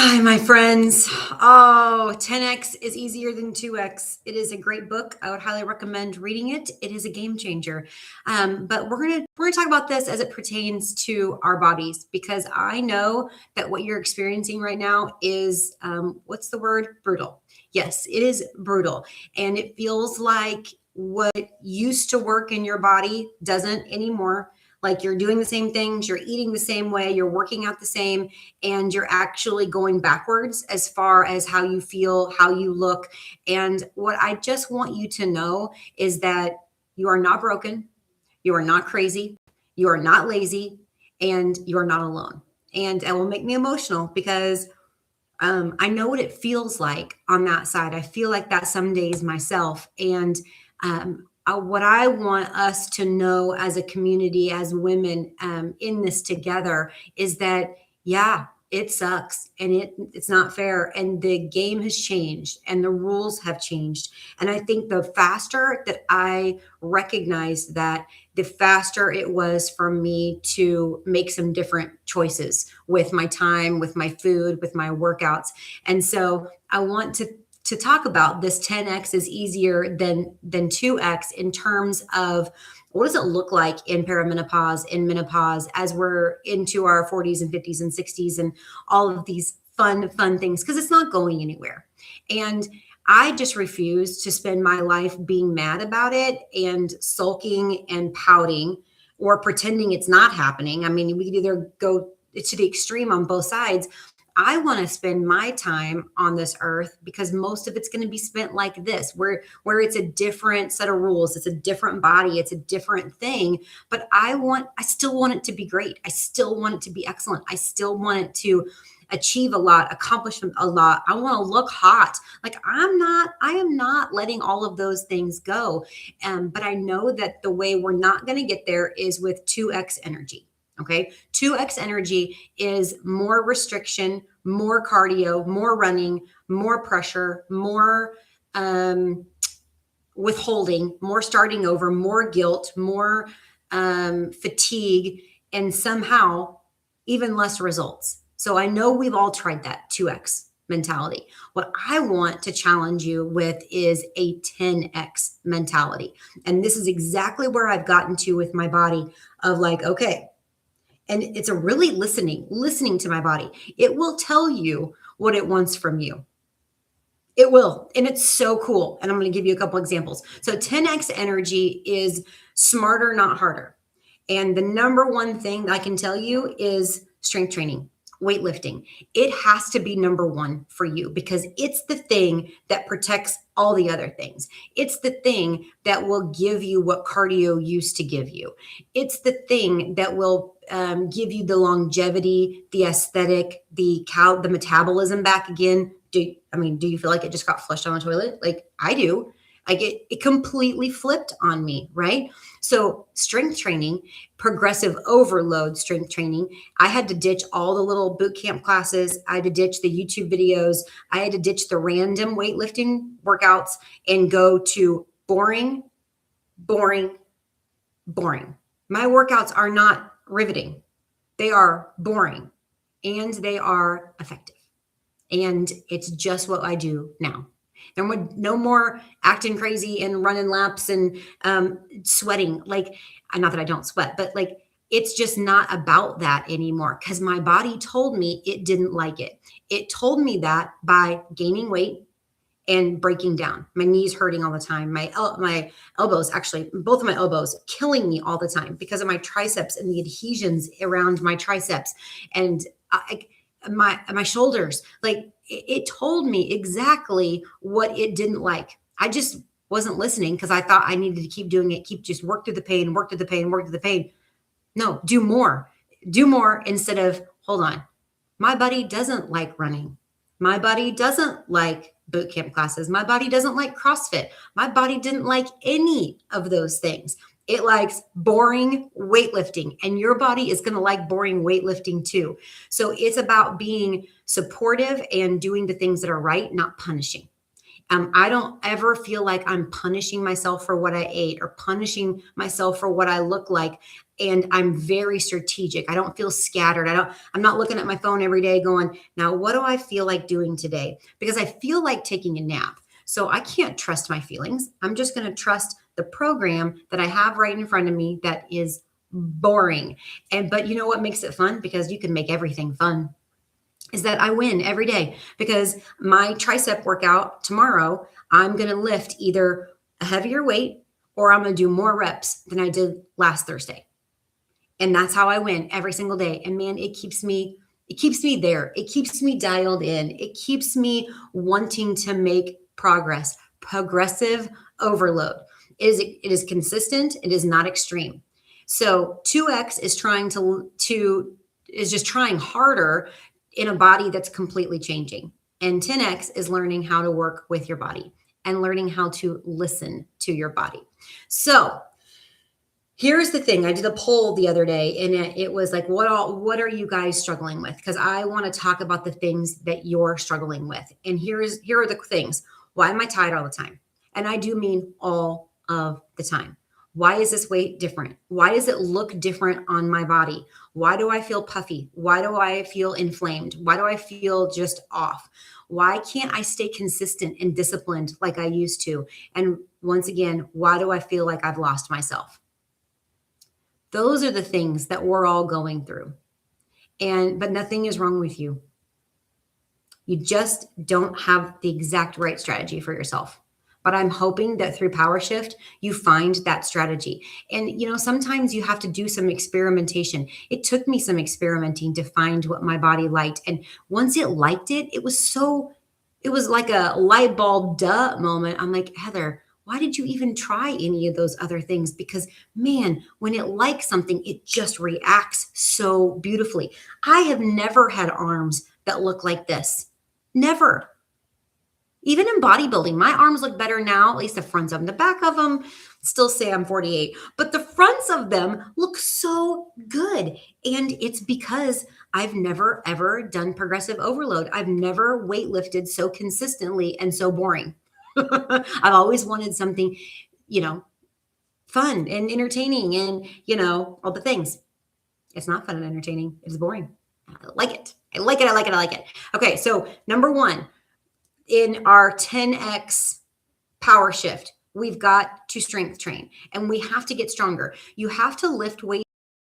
Hi, my friends. Oh, 10x is easier than 2x. It is a great book. I would highly recommend reading it. It is a game changer. But we're gonna talk about this as it pertains to our bodies because I know that what you're experiencing right now is what's the word? Brutal. Yes, it is brutal, and it feels like what used to work in your body doesn't anymore. Like you're doing the same things, you're eating the same way, you're working out the same, and you're actually going backwards as far as how you feel, how you look. And what I just want you to know is that you are not broken, you are not crazy, you are not lazy, and you are not alone. And it will make me emotional because I know what it feels like on that side. I feel like that some days myself. And what I want us to know as a community, as women in this together, is that, yeah, it sucks and it's not fair. And the game has changed and the rules have changed. And I think the faster that I recognized that, the faster it was for me to make some different choices with my time, with my food, with my workouts. And so I want to talk about this 10x is easier than 2x in terms of what does it look like in perimenopause, in menopause, as we're into our 40s and 50s and 60s and all of these fun things, because it's not going anywhere. And I just refuse to spend my life being mad about it and sulking and pouting or pretending it's not happening. I mean, we could either go to the extreme on both sides. I want to spend my time on this earth because most of it's going to be spent like this, where it's a different set of rules, it's a different body, it's a different thing. But I still want it to be great. I still want it to be excellent. I still want it to achieve a lot, accomplish a lot. I want to look hot. Like I am not letting all of those things go. But I know that the way we're not going to get there is with 2x energy. Okay. 2x energy is more restriction, more cardio, more running, more pressure, more withholding, more starting over, more guilt, more fatigue, and somehow even less results. So I know we've all tried that 2x mentality. What I want to challenge you with is a 10x mentality. And this is exactly where I've gotten to with my body of like, okay, and it's a really listening to my body. It will tell you what it wants from you. It will. And it's so cool. And I'm going to give you a couple examples. So 10x energy is smarter, not harder. And the number one thing I can tell you is strength training, weightlifting. It has to be number one for you because it's the thing that protects all the other things. It's the thing that will give you what cardio used to give you. It's the thing that will give you the longevity, the aesthetic, the metabolism back again. Do you feel like it just got flushed down the toilet? Like I do. Like it completely flipped on me, right? So strength training, progressive overload strength training, I had to ditch all the little boot camp classes. I had to ditch the YouTube videos. I had to ditch the random weightlifting workouts and go to boring, boring, boring. My workouts are not riveting. They are boring and they are effective. And it's just what I do now. There would no more acting crazy and running laps and sweating. Like, not that I don't sweat, but like, it's just not about that anymore because my body told me it didn't like it. It told me that by gaining weight and breaking down. My knees hurting all the time. My elbows, actually, both of my elbows killing me all the time because of my triceps and the adhesions around my triceps. And my shoulders, like it told me exactly what it didn't like. I just wasn't listening because I thought I needed to keep doing it, keep just work through the pain, work through the pain, work through the pain. No, do more instead of hold on. My body doesn't like running. My body doesn't like boot camp classes. My body doesn't like CrossFit. My body didn't like any of those things. It likes boring weightlifting, and your body is going to like boring weightlifting too. So it's about being supportive and doing the things that are right, not punishing. I don't ever feel like I'm punishing myself for what I ate or punishing myself for what I look like. And I'm very strategic. I don't feel scattered. I'm not looking at my phone every day going, now, what do I feel like doing today? Because I feel like taking a nap. So I can't trust my feelings. I'm just going to trust the program that I have right in front of me that is boring. But you know what makes it fun? Because you can make everything fun is that I win every day because my tricep workout tomorrow, I'm going to lift either a heavier weight or I'm going to do more reps than I did last Thursday. And that's how I win every single day. And man, it keeps me there. It keeps me dialed in. It keeps me wanting to make progress. Progressive overload. It is consistent. It is not extreme. So 2x is trying to is just trying harder in a body that's completely changing. And 10x is learning how to work with your body and learning how to listen to your body. So here's the thing. I did a poll the other day and it was like, what are you guys struggling with? Because I want to talk about the things that you're struggling with. And here are the things. Why am I tired all the time? And I do mean all of the time. Why is this weight different? Why does it look different on my body? Why do I feel puffy? Why do I feel inflamed? Why do I feel just off? Why can't I stay consistent and disciplined like I used to? And once again, why do I feel like I've lost myself? Those are the things that we're all going through. But nothing is wrong with you. You just don't have the exact right strategy for yourself. But I'm hoping that through PowerShift, you find that strategy. And, sometimes you have to do some experimentation. It took me some experimenting to find what my body liked. And once it liked it, it was like a light bulb duh moment. I'm like, Heather, why did you even try any of those other things? Because man, when it likes something, it just reacts so beautifully. I have never had arms that look like this. Never. Even in bodybuilding, my arms look better now, at least the fronts of them. The back of them still say I'm 48, but the fronts of them look so good. And it's because I've never, ever done progressive overload. I've never weightlifted so consistently and so boring. I've always wanted something, fun and entertaining and, all the things. It's not fun and entertaining. It's boring. I like it. I like it. I like it. I like it. Okay. So number one, in our 10x power shift, we've got to strength train and we have to get stronger. You have to lift weights.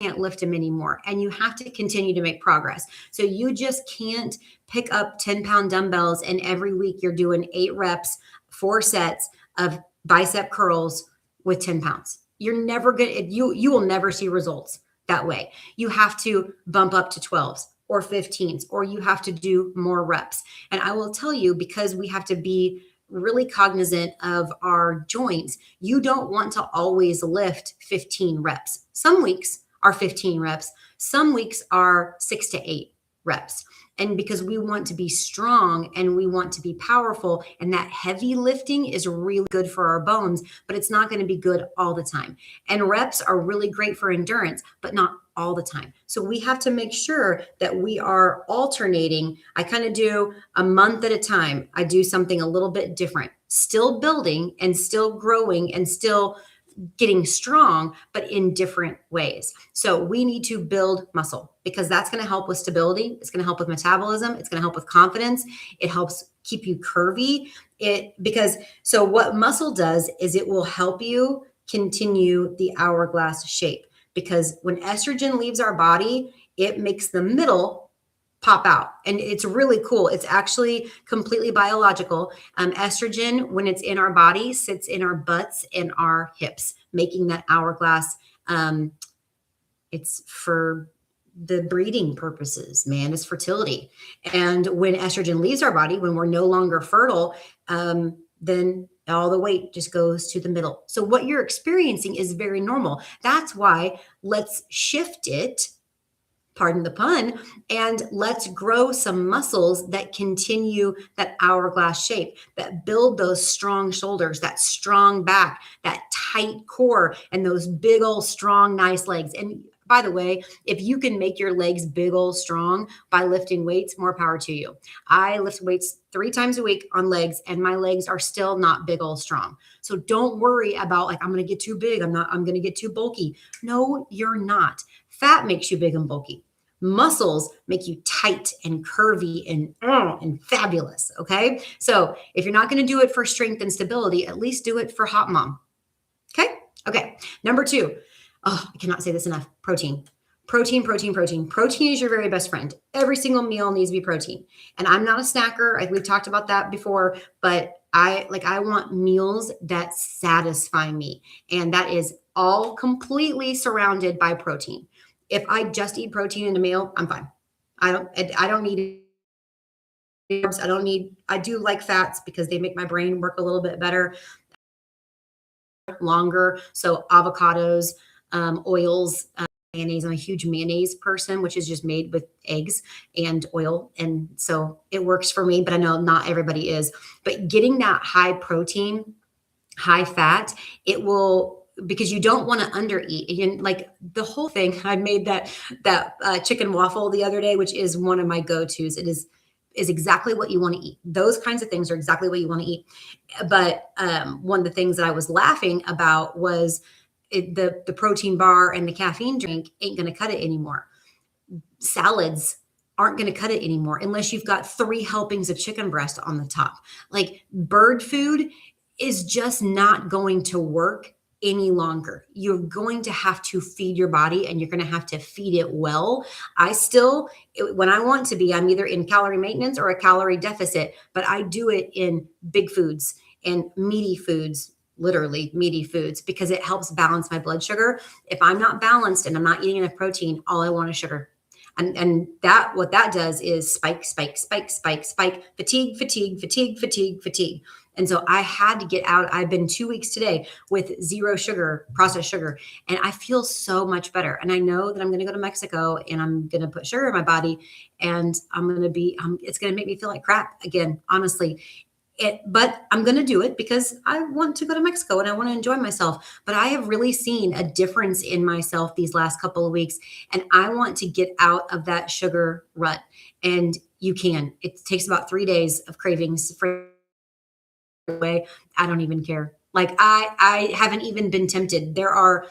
Can't lift them anymore and you have to continue to make progress. So you just can't pick up 10-pound dumbbells and every week you're doing 8 reps, 4 sets of bicep curls with 10 pounds. You're never going to, you will never see results that way. You have to bump up to 12s or 15s, or you have to do more reps. And I will tell you, because we have to be really cognizant of our joints, you don't want to always lift 15 reps. Some weeks are 15 reps. Some weeks are 6 to 8 reps. And because we want to be strong and we want to be powerful, and that heavy lifting is really good for our bones, but it's not going to be good all the time. And reps are really great for endurance, but not all the time. So we have to make sure that we are alternating. I kind of do a month at a time. I do something a little bit different, still building and still growing and still getting strong, but in different ways. So we need to build muscle because that's going to help with stability. It's going to help with metabolism. It's going to help with confidence. It helps keep you curvy. So what muscle does is it will help you continue the hourglass shape, because when estrogen leaves our body, it makes the middle pop out. And it's really cool. It's actually completely biological. Estrogen, when it's in our body, sits in our butts and our hips, making that hourglass. It's for the breeding purposes, man, it's fertility. And when estrogen leaves our body, when we're no longer fertile, then all the weight just goes to the middle. So what you're experiencing is very normal. That's why let's shift it, pardon the pun, and let's grow some muscles that continue that hourglass shape, that build those strong shoulders, that strong back, that tight core, and those big old strong, nice legs. And By the way, if you can make your legs big old strong by lifting weights, more power to you. I lift weights 3 times a week on legs, and my legs are still not big old strong. So don't worry about like, I'm going to get too big. I'm going to get too bulky. No, you're not. Fat makes you big and bulky. Muscles make you tight and curvy and fabulous. Okay. So if you're not going to do it for strength and stability, at least do it for hot mom. Okay. Okay. Number 2. Oh, I cannot say this enough. Protein. Protein, protein, protein. Protein is your very best friend. Every single meal needs to be protein. And I'm not a snacker. We've talked about that before, but I want meals that satisfy me. And that is all completely surrounded by protein. If I just eat protein in a meal, I'm fine. I don't need carbs. I do like fats because they make my brain work a little bit better, longer. So avocados, oils, mayonnaise. I'm a huge mayonnaise person, which is just made with eggs and oil. And so it works for me, but I know not everybody is. But getting that high protein, high fat, it will, because you don't want to undereat. And like the whole thing, I made that chicken waffle the other day, which is one of my go-tos. It is exactly what you want to eat. Those kinds of things are exactly what you want to eat. But one of the things that I was laughing about was the protein bar and the caffeine drink ain't going to cut it anymore. Salads aren't going to cut it anymore unless you've got 3 helpings of chicken breast on the top. Like bird food is just not going to work any longer. You're going to have to feed your body, and you're going to have to feed it well. When I want to be, I'm either in calorie maintenance or a calorie deficit, but I do it in big foods and meaty foods, literally meaty foods, because it helps balance my blood sugar. If I'm not balanced and I'm not eating enough protein, all I want is sugar. And that what that does is spike, spike, spike, spike, spike, fatigue, fatigue, fatigue, fatigue, fatigue. And so I had to get out. I've been 2 weeks today with 0 sugar, processed sugar, and I feel so much better. And I know that I'm going to go to Mexico and I'm going to put sugar in my body, and it's going to make me feel like crap again, honestly. But I'm going to do it because I want to go to Mexico and I want to enjoy myself. But I have really seen a difference in myself these last couple of weeks, and I want to get out of that sugar rut. And you can. It takes about 3 days of cravings for way. I don't even care. Like I haven't even been tempted. There are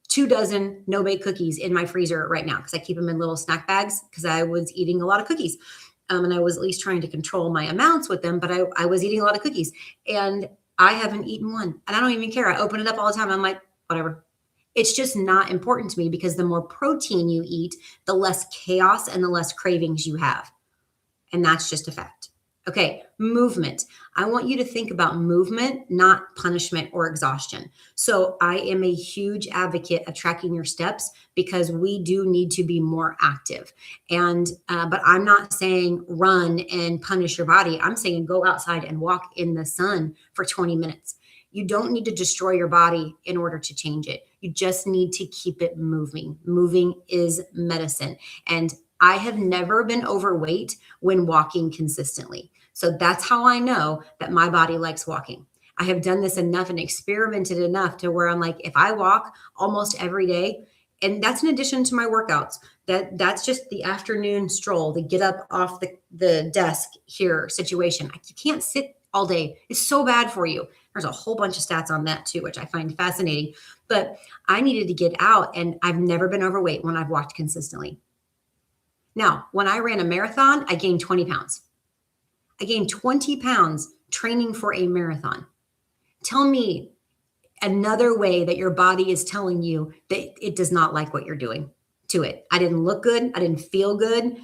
2 dozen no-bake cookies in my freezer right now because I keep them in little snack bags because I was eating a lot of cookies. And I was at least trying to control my amounts with them, but I was eating a lot of cookies, and I haven't eaten one, and I don't even care. I open it up all the time. I'm like, whatever. It's just not important to me because the more protein you eat, the less chaos and the less cravings you have. And that's just a fact. Okay, movement. I want you to think about movement, not punishment or exhaustion. So I am a huge advocate of tracking your steps because we do need to be more active. And but I'm not saying run and punish your body. I'm saying go outside and walk in the sun for 20 minutes. You don't need to destroy your body in order to change it. You just need to keep it moving. Moving is medicine. And I have never been overweight when walking consistently. So that's how I know that my body likes walking. I have done this enough and experimented enough to where I'm like, if I walk almost every day, and that's in addition to my workouts, that's just the afternoon stroll, the get up off the desk here situation. You can't sit all day. It's so bad for you. There's a whole bunch of stats on that too, which I find fascinating. But I needed to get out, and I've never been overweight when I've walked consistently. Now, when I ran a marathon, I gained 20 pounds. I gained 20 pounds training for a marathon. Tell me another way that your body is telling you that it does not like what you're doing to it. I didn't look good. I didn't feel good.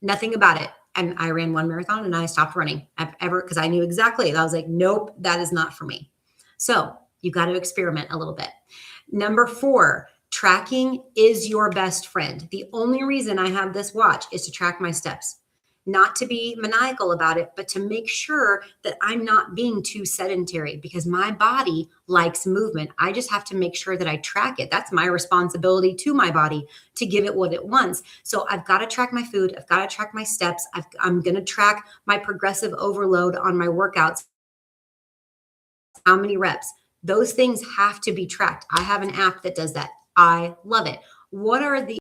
Nothing about it. And I ran one marathon and I stopped running because I knew exactly. I was like, nope, that is not for me. So you got to experiment a little bit. Number 4, tracking is your best friend. The only reason I have this watch is to track my steps, not to be maniacal about it, but to make sure that I'm not being too sedentary because my body likes movement. I just have to make sure that I track it. That's my responsibility to my body to give it what it wants. So I've got to track my food. I've got to track my steps. I'm going to track my progressive overload on my workouts. How many reps? Those things have to be tracked. I have an app that does that. I love it. What are the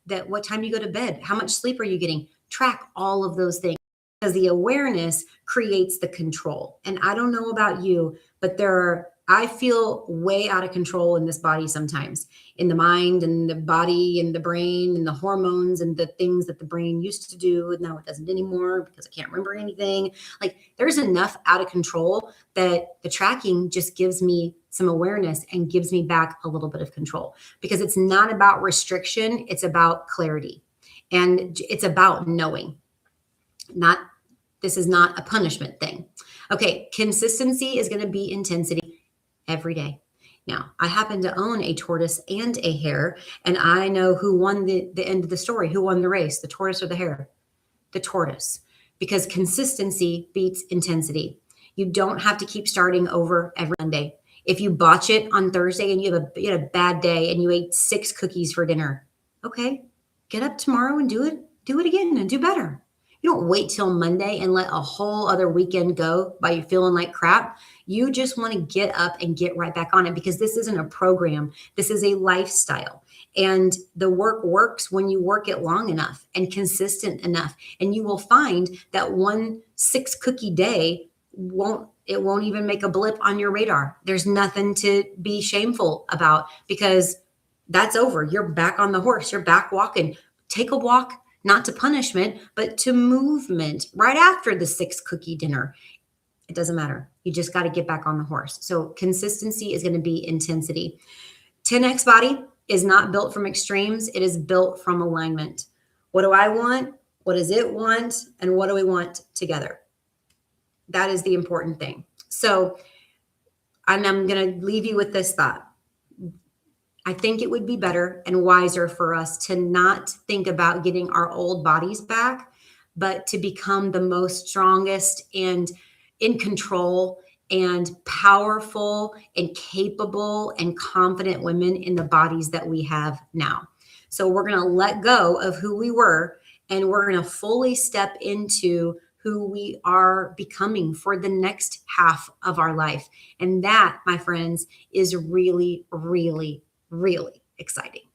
that what time you go to bed? How much sleep are you getting? Track all of those things because the awareness creates the control. And I don't know about you, but I feel way out of control in this body sometimes, in the mind and the body and the brain and the hormones and the things that the brain used to do. And now it doesn't anymore because I can't remember anything. Like there's enough out of control that the tracking just gives me some awareness and gives me back a little bit of control because it's not about restriction. It's about clarity and it's about knowing. Not, this is not a punishment thing. Okay, consistency is going to be intensity every day. Now, I happen to own a tortoise and a hare, and I know who won the end of the story, who won the race, the tortoise or the hare? The tortoise, because consistency beats intensity. You don't have to keep starting over every Monday. If you botch it on Thursday and you had a bad day and you ate 6 cookies for dinner, okay, get up tomorrow and do it again and do better. You don't wait till Monday and let a whole other weekend go by you feeling like crap. You just want to get up and get right back on it because this isn't a program. This is a lifestyle. And the work works when you work it long enough and consistent enough. And you will find that one 6 cookie day won't even make a blip on your radar. There's nothing to be shameful about because that's over. You're back on the horse. You're back walking. Take a walk, not to punishment, but to movement right after the 6 cookie dinner. It doesn't matter. You just got to get back on the horse. So consistency is going to be intensity. 10X body is not built from extremes. It is built from alignment. What do I want? What does it want? And what do we want together? That is the important thing. So I'm going to leave you with this thought. I think it would be better and wiser for us to not think about getting our old bodies back, but to become the most strongest and in control and powerful and capable and confident women in the bodies that we have now. So we're going to let go of who we were and we're going to fully step into who we are becoming for the next half of our life. And that, my friends, is really, really, really exciting.